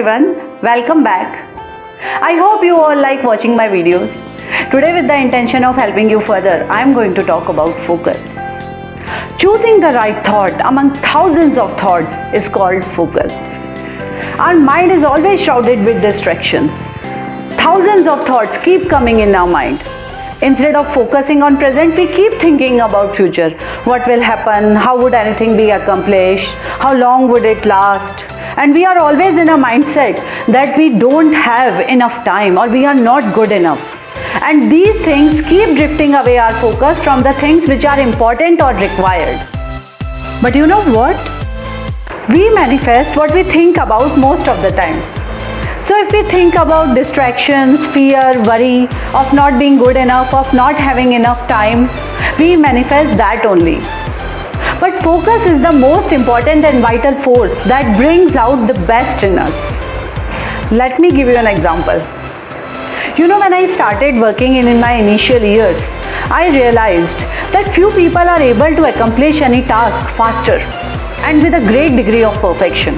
everyone, welcome back. I hope you all like watching my videos. Today with the intention of helping you further, I am going to talk about focus. Choosing the right thought among thousands of thoughts is called focus. Our mind is always shrouded with distractions. Thousands of thoughts keep coming in our mind. Instead of focusing on present, we keep thinking about future. What will happen? How would anything be accomplished? How long would it last? And we are always in a mindset that we don't have enough time or we are not good enough. And these things keep drifting away our focus from the things which are important or required. But you know what? We manifest what we think about most of the time. So if we think about distractions, fear, worry of not being good enough, of not having enough time, we manifest that only. But focus is the most important and vital force that brings out the best in us. Let me give you an example. You know, when I started working in my initial years, I realized that few people are able to accomplish any task faster and with a great degree of perfection.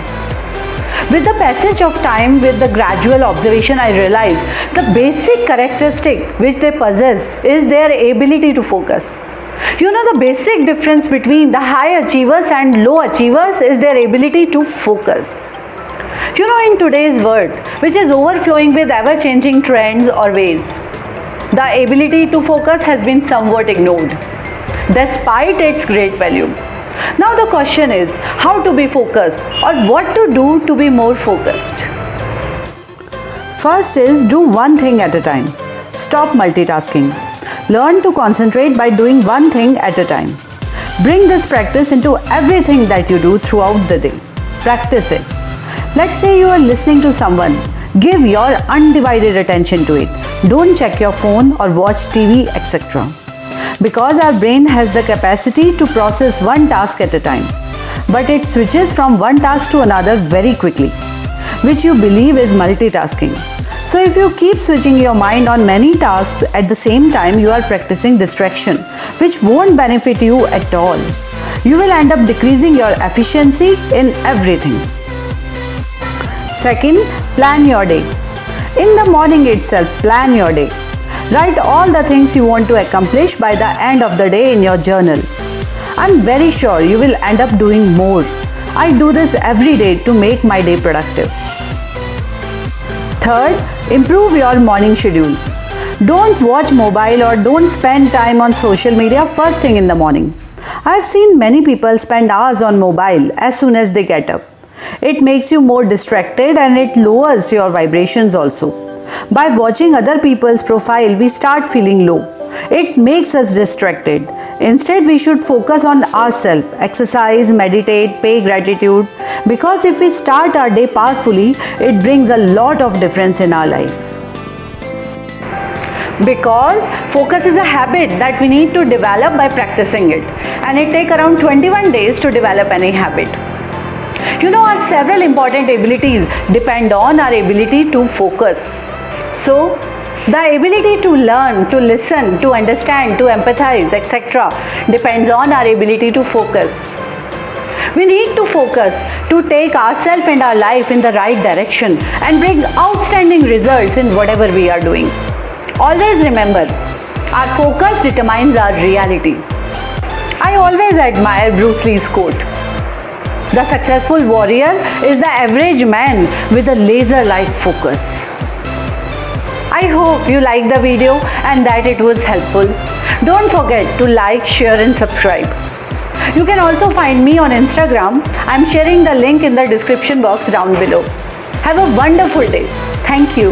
With the passage of time, with the gradual observation, I realized the basic characteristic which they possess is their ability to focus. You know, the basic difference between the high achievers and low achievers is their ability to focus. You know, in today's world, which is overflowing with ever-changing trends or ways, the ability to focus has been somewhat ignored, despite its great value. Now the question is, how to be focused or what to do to be more focused? First is do one thing at a time. Stop multitasking. Learn to concentrate by doing one thing at a time. Bring this practice into everything that you do throughout the day. Practice it. Let's say you are listening to someone. Give your undivided attention to it. Don't check your phone or watch TV, etc. Because our brain has the capacity to process one task at a time, but it switches from one task to another very quickly, which you believe is multitasking. So if you keep switching your mind on many tasks at the same time, you are practicing distraction, which won't benefit you at all. You will end up decreasing your efficiency in everything. Second, plan your day. In the morning itself, plan your day. Write all the things you want to accomplish by the end of the day in your journal. I'm very sure you will end up doing more. I do this every day to make my day productive. Third, improve your morning schedule. Don't watch mobile or don't spend time on social media first thing in the morning. I've seen many people spend hours on mobile as soon as they get up. It makes you more distracted and it lowers your vibrations also. By watching other people's profile, we start feeling low. It makes us distracted. Instead, we should focus on ourselves, exercise, meditate, pay gratitude. Because if we start our day powerfully, it brings a lot of difference in our life. Because focus is a habit that we need to develop by practicing it. And it takes around 21 days to develop any habit. You know, our several important abilities depend on our ability to focus. So, the ability to learn, to listen, to understand, to empathize, etc. depends on our ability to focus. We need to focus to take ourselves and our life in the right direction and bring outstanding results in whatever we are doing. Always remember, our focus determines our reality. I always admire Bruce Lee's quote. The successful warrior is the average man with a laser-like focus. I hope you liked the video and that it was helpful. Don't forget to like, share and subscribe. You can also find me on Instagram. I'm sharing the link in the description box down below. Have a wonderful day. Thank you.